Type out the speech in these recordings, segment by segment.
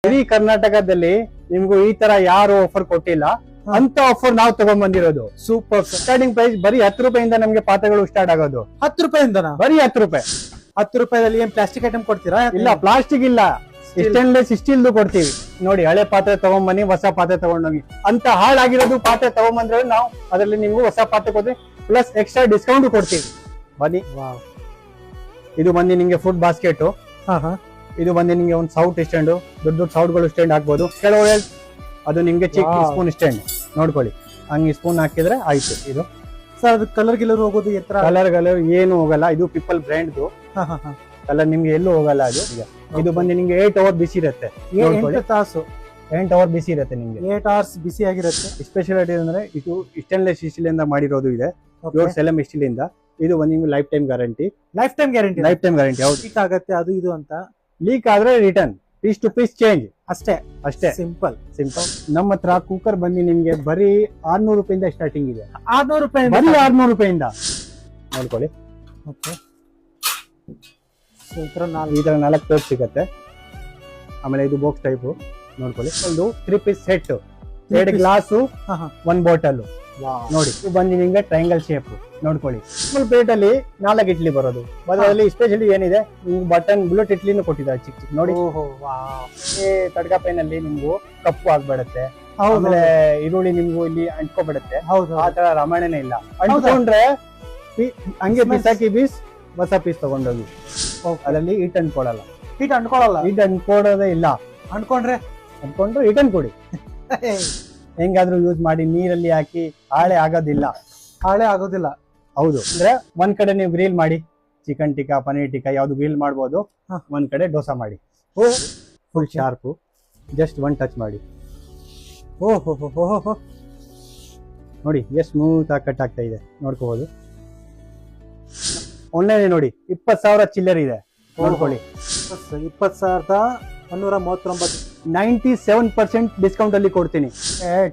ಇಡೀ ಕರ್ನಾಟಕದಲ್ಲಿ ನಿಮ್ಗೂ ಈ ತರ ಯಾರು ಆಫರ್ ಕೊಟ್ಟಿಲ್ಲ ಅಂತ ಆಫರ್ ನಾವು ತಗೊಂಡ್ ಬಂದಿರೋದು. ಸೂಪರ್. ಸ್ಟಾರ್ಟಿಂಗ್ ಪ್ರೈಸ್ ಬರೀ 10 ರೂಪಾಯಿಂದ ನಮ್ಗೆ ಪಾತ್ರೆಗಳು ಸ್ಟಾರ್ಟ್ ಆಗೋದು. 10 ರೂಪಾಯಿಂದನಾ? ಬರೀ 10 ರೂಪಾಯಿ. 10 ರೂಪಾಯಿದಲ್ಲಿ ಏನ್ ಪ್ಲಾಸ್ಟಿಕ್ ಐಟಮ್ ಕೊಡ್ತೀರಾ? ಇಲ್ಲ, ಪ್ಲಾಸ್ಟಿಕ್ ಇಲ್ಲ, ಸ್ಟೇನ್ಲೆಸ್ ಸ್ಟೀಲ್ದು ಕೊಡ್ತೀವಿ. ನೋಡಿ, ಹಳೆ ಪಾತ್ರೆ ತಗೊಂಡ್ಬನ್ನಿ, ಹೊಸ ಪಾತ್ರೆ ತಗೊಂಡೋಗಿ ಅಂತ ಹಾಳಾಗಿರೋದು ಪಾತ್ರೆ ತಗೊಂಡ್ಬಂದ್ರೆ ನಾವು ಅದರಲ್ಲಿ ನಿಮ್ಗೂ ಹೊಸ ಪಾತ್ರೆ ಕೊಡ್ತೀವಿ, ಪ್ಲಸ್ ಎಕ್ಸ್ಟ್ರಾ ಡಿಸ್ಕೌಂಟ್ ಕೊಡ್ತೀವಿ. ಬನ್ನಿ. ಇದು ಬಂದು ನಿಮ್ಗೆ ಫುಡ್ ಬಾಸ್ಕೆಟ್. ಇದು ಬಂದು ನಿಮ್ಗೆ ಒಂದು ಸೌಟ್ ಸ್ಟ್ಯಾಂಡ್, ದೊಡ್ಡ ದೊಡ್ಡ ಸೌಟ್ಗಳು ಸ್ಟ್ಯಾಂಡ್ ಹಾಕ್ಬೋದು. ಕೆಲವು ಅದು ನಿಮ್ಗೆ ಚಿಕ್ಕ ಸ್ಪೂನ್ ಸ್ಟ್ಯಾಂಡ್ ನೋಡ್ಕೊಳ್ಳಿ, ಹಂಗೆ ಸ್ಪೂನ್ ಹಾಕಿದ್ರೆ ಆಯ್ತು. ಇದು ಸರ್, ಅದು ಕಲರ್ ಗಿಲರ್ ಹೋಗೋದು ಎತ್ತರ? ಕಲರ್ ಏನು ಹೋಗಲ್ಲ. ಇದು ಪೀಪಲ್ ಬ್ರ್ಯಾಂಡ್ ಕಲರ್, ನಿಮ್ಗೆ ಎಲ್ಲೂ ಹೋಗಲ್ಲ. ಅದು ಇದು ಬಂದು ನಿಮ್ಗೆ 8 ಅವರ್ ಬಿಸಿ ಇರುತ್ತೆ. 8 ತಾಸು 8 ಅವರ್ ಬಿಸಿ ಇರುತ್ತೆ ನಿಮ್ಗೆ. 8 ಅವರ್ಸ್ ಬಿಸಿ ಆಗಿರುತ್ತೆ. ಸ್ಪೆಷಾಲಿಟಿ ಅಂದ್ರೆ ಇದು ಸ್ಟೇನ್ಲೆಸ್ ಸ್ಟೀಲ್ ಇಂದ ಮಾಡಿರೋದು ಇದೆ, ಪ್ಯೂರ್ ಸೆಲಮ್ ಸ್ಟೀಲ್ ಇಂದ. ಇದು ಬಂದು ನಿಮ್ಗೆ lifetime guarantee. Lifetime guarantee? Lifetime guarantee. ಹೌದು. ಲೀಕ್ ಆಗತ್ತೆ ಅದು ಇದು ಅಂತ? ಲೀಕ್ ಆದ್ರೆ return, piece to piece change ಅಷ್ಟೇ. ಸಿಂಪಲ್. ನಮ್ಮ ಹತ್ರ ಕುಕ್ಕರ್ ಬಂದು ನಿಮ್ಗೆ ಬರೀ 600 ರೂಪಾಯಿಂದ ಸ್ಟಾರ್ಟಿಂಗ್ ಇದೆ. 600 ರೂಪಾಯಿ? ಬರೀ 600 ರೂಪಾಯಿಂದ ನೋಡ್ಕೊಳ್ಳಿ. ಈ ತರ 4 ಪ್ಲೇಟ್ ಸಿಗತ್ತೆ. ಆಮೇಲೆ ಇದು ಬಾಕ್ಸ್ ಟೈಪ್ ನೋಡ್ಕೊಳ್ಳಿ. ಒಂದು 3 ಪೀಸ್ ಸೆಟ್, 2 ಗ್ಲಾಸು, 1 ಬಾಟಲ್. ನೋಡಿ, ಇದು ಬಂದು ನಿಮ್ಗೆ ಟ್ರಯಾಂಗಲ್ ಶೇಪ್ ನೋಡ್ಕೊಳ್ಳಿ. ಫುಲ್ ಪ್ಲೇಟ್ ಅಲ್ಲಿ 4 ಇಡ್ಲಿ ಬರೋದು. ಅದರಲ್ಲಿ ಸ್ಪೆಷಲಿ ಏನಿದೆ, ನಿಮ್ಗೆ ಬಟನ್ ಬುಲೆಟ್ ಇಡ್ಲಿನೂ ಕೊಟ್ಟಿದ್ದಾರೆ ಚಿಕ್ಕ ಚಿಕ್ಕ. ನೋಡಿ, ತಡ್ಕ ಪೈನ್ ಅಲ್ಲಿ ನಿಮ್ಗೂ ಕಪ್ಪು ಆಗ್ಬಿಡತ್ತೆ. ಆಮೇಲೆ ಈರುಳ್ಳಿ ನಿಮ್ಗೂ ಇಲ್ಲಿ ಅಂಟ್ಕೊಬಿಡತ್ತೆ. ಆ ತರ ರಾಮಾಯಣನೇ ಇಲ್ಲ. ಅಂಟ್ಕೊಂಡ್ರೆ ಹಂಗೆ ಬಿಸಾಕಿ ಹೊಸ ಪೀಸ್ ತಗೊಂಡೋಗಿ. ಅದರಲ್ಲಿ ಹಿಟ್ ಅಂಟ್ಕೊಡಲ್ಲ. ಹಿಟ್ ಅಂಟ್ಕೊಳಲ್ಲ? ಹಿಟ್ ಅಂಟ್ಕೊಡೋದೇ ಇಲ್ಲ. ಅಂಟ್ಕೊಂಡ್ರೆ ರಿಟರ್ನ್ ಕೊಡಿ. ಹೆಂಗಾದ್ರೂ ಯೂಸ್ ಮಾಡಿ, ನೀರಲ್ಲಿ ಹಾಕಿ ಹಾಳೆ ಆಗೋದಿಲ್ಲ. ಹಾಳೆ ಆಗೋದಿಲ್ಲ? ಹೌದು. ಅಂದ್ರೆ ಒಂದ್ ಕಡೆ ನೀವು ಗ್ರಿಲ್ ಮಾಡಿ, ಚಿಕನ್ ಟಿಕ್ಕಾ, ಪನೀರ್ ಟಿಕ್ಕಾ ಯಾವ್ದು ಗ್ರಿಲ್ ಮಾಡ್ಬೋದು. ಒಂದ್ ಕಡೆ ಡೋಸಾ ಮಾಡಿ, ಫುಲ್ ಶಾರ್ಪ್. ಜಸ್ಟ್ 1 ಟಚ್ ಮಾಡಿ. ನೋಡಿ ಎಷ್ಟು ಸ್ಮೂತ್ ಆಗಿ ಕಟ್ ಆಗ್ತಾ ಇದೆ, ನೋಡ್ಕೋಬಹುದು. ಒಳ್ಳೆ ನೋಡಿ, 20,000 ಚಿಲ್ಲರ್ ಇದೆ ನೋಡ್ಕೊಳ್ಳಿ. 20,139. 97% ಡಿಸ್ಕೌಂಟ್ ಅಲ್ಲಿ ಕೊಡ್ತೀನಿ.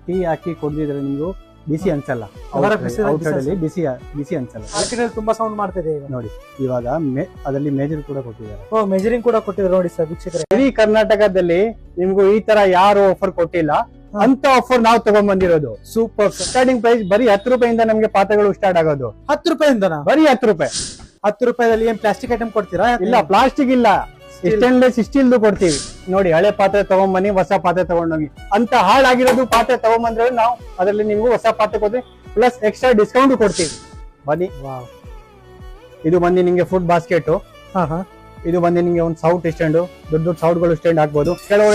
ಟೀ ಹಾಕಿ ಕೊಡ್ದಿದ್ರೆ ನಿಮ್ಗೂ ಬಿಸಿ ಅನ್ಸಲ್ಲ. ಬಿಸಿ ಅನ್ಸಲ್ಲ. ತುಂಬಾ ಸೌಂಡ್ ಮಾಡ್ತಿದೆ ನೋಡಿ. ಇವಾಗ ಅದರಲ್ಲಿ ಮೇಜರ್ ಕೂಡ ಕೊಟ್ಟಿದ್ದಾರೆ. ಮೆಜರಿಂಗ್ ಕೂಡ ಕೊಟ್ಟಿದ್ದಾರೆ ನೋಡಿ ಸರ್ ವೀಕ್ಷಕರೇ. ಇಡೀ ಕರ್ನಾಟಕದಲ್ಲಿ ನಿಮ್ಗೂ ಈ ತರ ಯಾರು ಆಫರ್ ಕೊಟ್ಟಿಲ್ಲ ಅಂತ ಆಫರ್ ನಾವು ತಗೊಂಡ್ ಬಂದಿರೋದು. ಸೂಪರ್. ಸ್ಟಾರ್ಟಿಂಗ್ ಪ್ರೈಸ್ ಬರೀ 10 ರೂಪಾಯಿಂದ ನಮ್ಗೆ ಪಾತ್ರೆಗಳು ಸ್ಟಾರ್ಟ್ ಆಗೋದು. 10 ರೂಪಾಯಿಂದನಾ? ಬರೀ 10 ರೂಪಾಯಿ. 10 ರೂಪಾಯಿದಲ್ಲಿ ಏನ್ ಪ್ಲಾಸ್ಟಿಕ್ ಐಟಮ್ ಕೊಡ್ತೀರಾ? ಇಲ್ಲ, ಪ್ಲಾಸ್ಟಿಕ್ ಇಲ್ಲ, ಸ್ಟೇನ್ಲೆಸ್ ಸ್ಟೀಲ್ದು ಕೊಡ್ತೀವಿ. ನೋಡಿ, ಹಳೆ ಪಾತ್ರೆ ತಗೊಂಡ್ಬನ್ನಿ, ಹೊಸ ಪಾತ್ರೆ ತಗೊಂಡೋಗಿ ಅಂತ ಹಾಳಾಗಿರೋದು ಪಾತ್ರೆ ತಗೊಂಡ್ಬಂದ್ರೆ ನಾವು ಅದರಲ್ಲಿ ನಿಮ್ಗೂ ಹೊಸ ಪಾತ್ರೆ ಕೊಡ್ತೀವಿ, ಪ್ಲಸ್ ಎಕ್ಸ್ಟ್ರಾ ಡಿಸ್ಕೌಂಟ್ ಕೊಡ್ತೀವಿ. ಬನ್ನಿ. ಇದು ಬಂದು ನಿಮ್ಗೆ ಫುಡ್ ಬಾಸ್ಕೆಟ್. ಇದು ಬಂದು ನಿಮ್ಗೆ ಒಂದು ಸೌಟ್ ಸ್ಟ್ಯಾಂಡ್, ದೊಡ್ಡ ದೊಡ್ಡ ಸೌಟ್ಗಳು ಸ್ಟ್ಯಾಂಡ್ ಹಾಕ್ಬೋದು. ಕೆಲವು